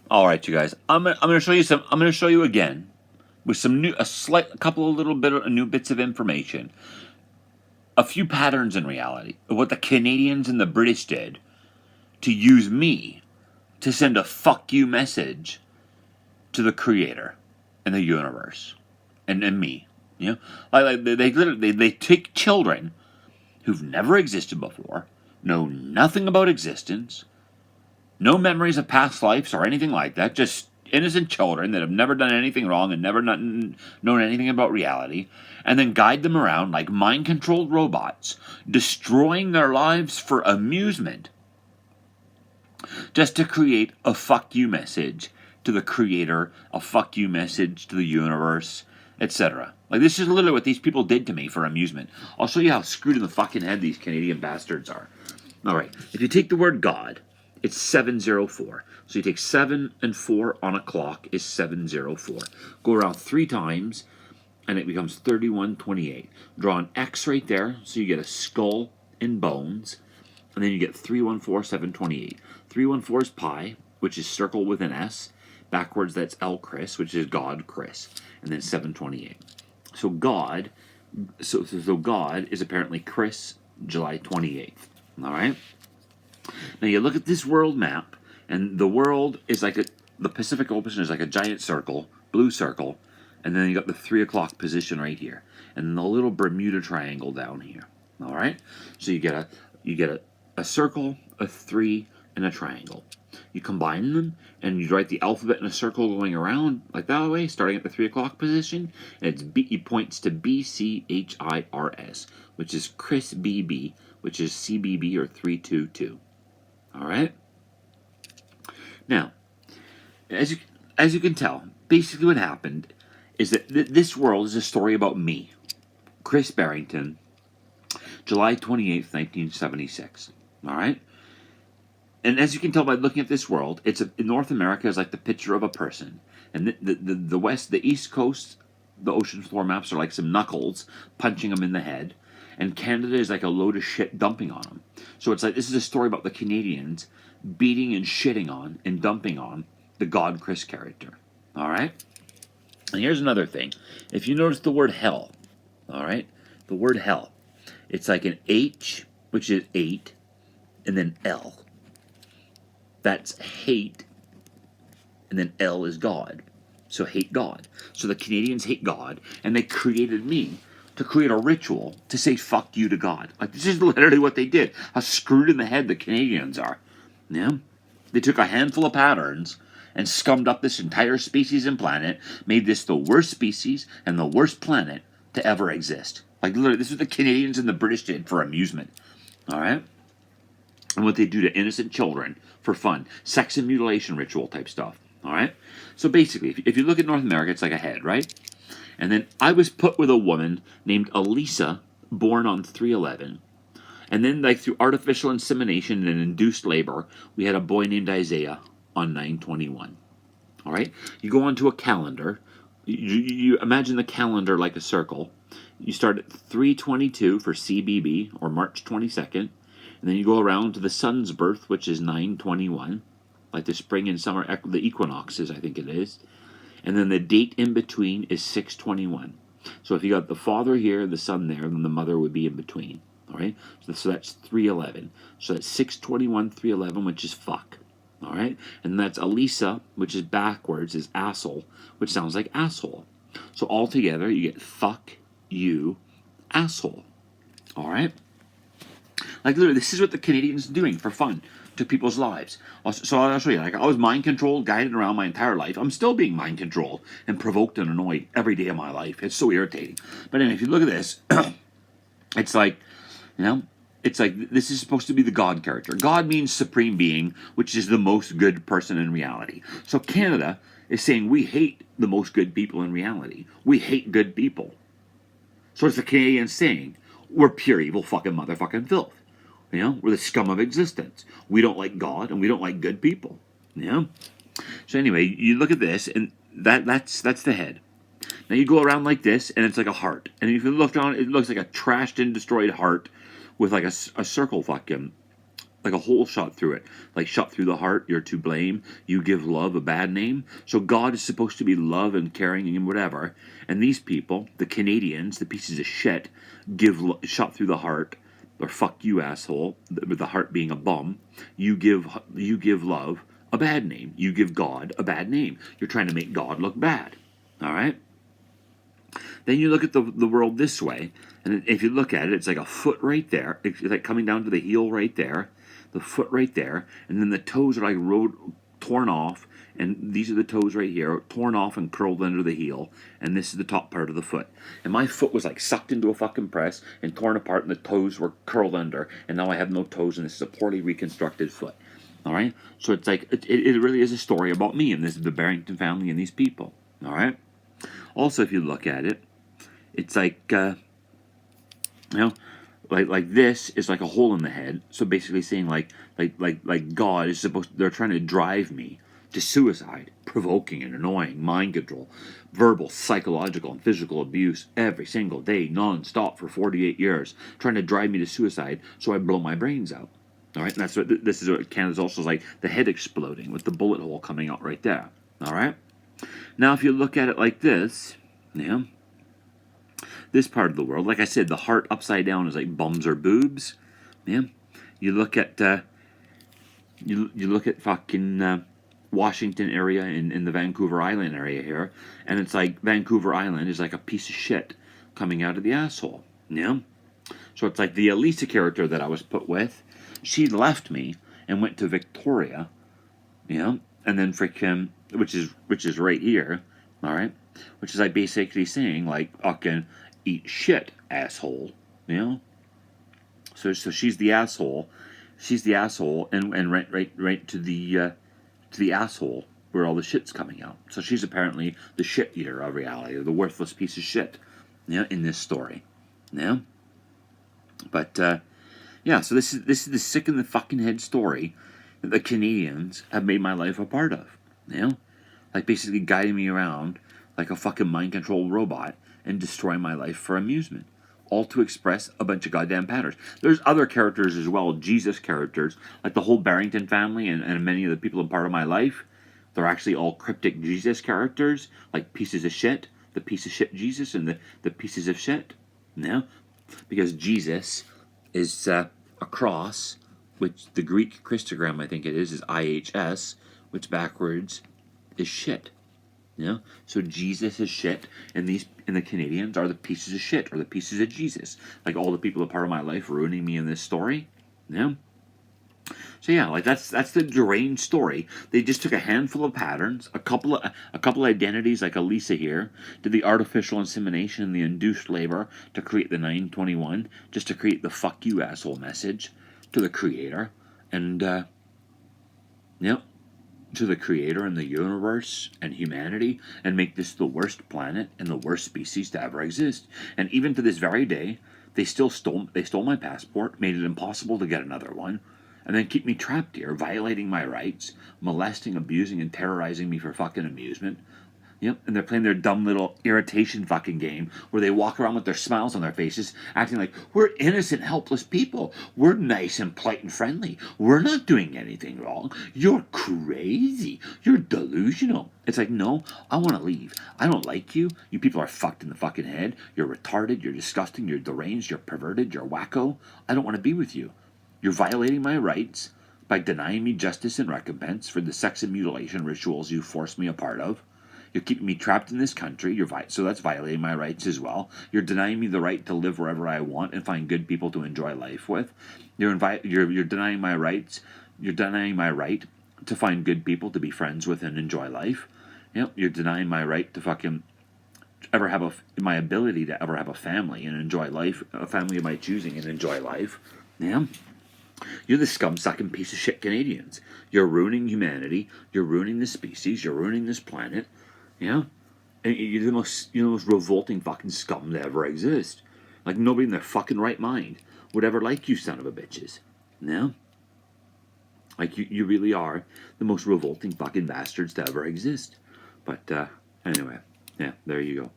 All right, you guys. I'm gonna show you some. I'm gonna show you again with some a couple of little bit of new bits of information, a few patterns in reality of what the Canadians and the British did to use me to send a fuck you message to the Creator and the universe and me. You know, they literally they take children who've never existed before, know nothing about existence, no memories of past lives or anything like that, just innocent children that have never done anything wrong and never known anything about reality, and then guide them around like mind controlled robots, destroying their lives for amusement, just to create a fuck you message to the Creator, a fuck you message to the universe, etc. Like, this is literally what these people did to me for amusement. I'll show you how screwed in the fucking head these Canadian bastards are. Alright, if you take the word God, it's 704. So you take 7 and 4 on a clock is 704. Go around 3 times, and it becomes 3128. Draw an X right there, so you get a skull and bones, and then you get 314728. 314 is pi, which is circle with an S. Backwards, that's L Chris, which is God Chris, and then 728. So God, so God is apparently Chris, July 28th. All right. Now you look at this world map, and the world is like the Pacific Ocean is like a giant circle, blue circle, and then you got the 3 o'clock position right here, and the little Bermuda Triangle down here. All right. So you get a circle, a 3, and a triangle. You combine them, and you write the alphabet in a circle going around like that way, starting at the 3 o'clock position, and it points to BCHIRS, which is Chris BB, which is CBB or 322. All right. Now, as you can tell, basically what happened is that this world is a story about me, Chris Barrington, July 28th, 1976. All right. And as you can tell by looking at this world, North America is like the picture of a person, and the west, the east coast, the ocean floor maps are like some knuckles punching them in the head, and Canada is like a load of shit dumping on them. So it's like this is a story about the Canadians beating and shitting on and dumping on the God Chris character. All right. And here's another thing: if you notice the word hell, all right, the word hell, it's like an H, which is 8, and then L. That's hate, and then L is God. So hate God. So the Canadians hate God, and they created me to create a ritual to say fuck you to God. Like, this is literally what they did. How screwed in the head the Canadians are. Yeah? They took a handful of patterns and scummed up this entire species and planet, made this the worst species and the worst planet to ever exist. Like, literally, this is what the Canadians and the British did for amusement. All right? And what they do to innocent children for fun. Sex and mutilation ritual type stuff. All right? So basically, if you look at North America, it's like a head, right? And then I was put with a woman named Elisa, born on 3/11. And then, like, through artificial insemination and induced labor, we had a boy named Isaiah on 9/21. All right? You go onto a calendar. You imagine the calendar like a circle. You start at 3/22 for CBB, or March 22nd. And then you go around to the sun's birth, which is 9/21, like the spring and summer, the equinoxes, I think it is. And then the date in between is 6/21. So if you got the father here, the son there, then the mother would be in between. All right? So that's 3/11. So that's 6/21, 3/11, which is fuck. All right? And that's Elisa, which is backwards, is asshole, which sounds like asshole. So altogether, you get fuck you, asshole. All right? Like, literally, this is what the Canadians are doing for fun to people's lives. So I'll show you. Like, I was mind controlled, guided around my entire life. I'm still being mind controlled and provoked and annoyed every day of my life. It's so irritating. But anyway, if you look at this, it's like, it's like this is supposed to be the God character. God means supreme being, which is the most good person in reality. So Canada is saying we hate the most good people in reality. We hate good people. So it's the Canadians saying we're pure evil fucking motherfucking filth. We're the scum of existence. We don't like God, and we don't like good people. So anyway, you look at this, and that's the head. Now you go around like this, and it's like a heart. And if you look down, it looks like a trashed and destroyed heart with like a circle fucking like a hole shot through it, like shot through the heart. You're to blame. You give love a bad name. So God is supposed to be love and caring and whatever. And these people, the Canadians, the pieces of shit, shot through the heart, or fuck you, asshole. With the heart being a bum, you give love a bad name. You give God a bad name. You're trying to make God look bad. All right. Then you look at the world this way, and if you look at it, it's like a foot right there. It's like coming down to the heel right there, the foot right there, and then the toes are like torn off, and these are the toes right here, torn off and curled under the heel, and this is the top part of the foot. And my foot was like sucked into a fucking press and torn apart, and the toes were curled under, and now I have no toes, and this is a poorly reconstructed foot. All right, so it's like it really is a story about me, and this is the Barrington family and these people. All right. Also, if you look at it, it's like like this is like a hole in the head. So basically saying like God is they're trying to drive me to suicide, provoking and annoying, mind control, verbal, psychological, and physical abuse every single day, non-stop for 48 years, trying to drive me to suicide so I blow my brains out. All right, and that's what this is. What Canada's also like, the head exploding with the bullet hole coming out right there. All right. Now, if you look at it like this, yeah, this part of the world, like I said, the heart upside down is like bums or boobs. Yeah, you look at you look at fucking Washington area in the Vancouver Island area here, and it's like Vancouver Island is like a piece of shit coming out of the asshole. Yeah, so it's like the Elisa character that I was put with. She left me and went to Victoria. Yeah, and then freaking which is right here. All right, which is like basically saying like fucking eat shit, asshole. You know. So she's the asshole. She's the asshole, and right to the asshole where all the shit's coming out. So she's apparently the shit eater of reality, or the worthless piece of shit. Yeah, in this story. Yeah. But yeah, so this is the sick in the fucking head story that the Canadians have made my life a part of. You know? Like basically guiding me around like a fucking mind controlled robot and destroying my life for amusement. All to express a bunch of goddamn patterns. There's other characters as well, Jesus characters, like the whole Barrington family and many of the people in part of my life. They're actually all cryptic Jesus characters, like pieces of shit, the piece of shit Jesus and the pieces of shit. You know? Because Jesus is a cross, which the Greek Christogram, I think it is IHS, which backwards is shit. You know? So Jesus is shit, and the Canadians are the pieces of shit, or the pieces of Jesus. Like all the people a part of my life ruining me in this story. You know? So yeah, like that's the deranged story. They just took a handful of patterns, a couple identities like Elisa here, did the artificial insemination and the induced labor to create the 921, just to create the fuck you asshole message to the creator, and yep, to the creator and the universe and humanity, and make this the worst planet and the worst species to ever exist. And even to this very day, they stole my passport, made it impossible to get another one, and then keep me trapped here, violating my rights, molesting, abusing, and terrorizing me for fucking amusement. Yep, and they're playing their dumb little irritation fucking game where they walk around with their smiles on their faces, acting like we're innocent, helpless people. We're nice and polite and friendly. We're not doing anything wrong. You're crazy. You're delusional. It's like, no, I want to leave. I don't like you. You people are fucked in the fucking head. You're retarded. You're disgusting. You're deranged. You're perverted. You're wacko. I don't want to be with you. You're violating my rights by denying me justice and recompense for the sex and mutilation rituals you forced me a part of. You're keeping me trapped in this country. So that's violating my rights as well. You're denying me the right to live wherever I want and find good people to enjoy life with. You're denying my rights. You're denying my right to find good people to be friends with and enjoy life. Yep, you're denying my right to fucking my ability to ever have a family and enjoy life, a family of my choosing and enjoy life. Yeah. You're the scum-sucking piece of shit Canadians. You're ruining humanity. You're ruining the species. You're ruining this planet. Yeah? And you're the most revolting fucking scum to ever exist. Like nobody in their fucking right mind would ever like you son of a bitches. Yeah? Like you really are the most revolting fucking bastards to ever exist. But anyway, yeah, there you go.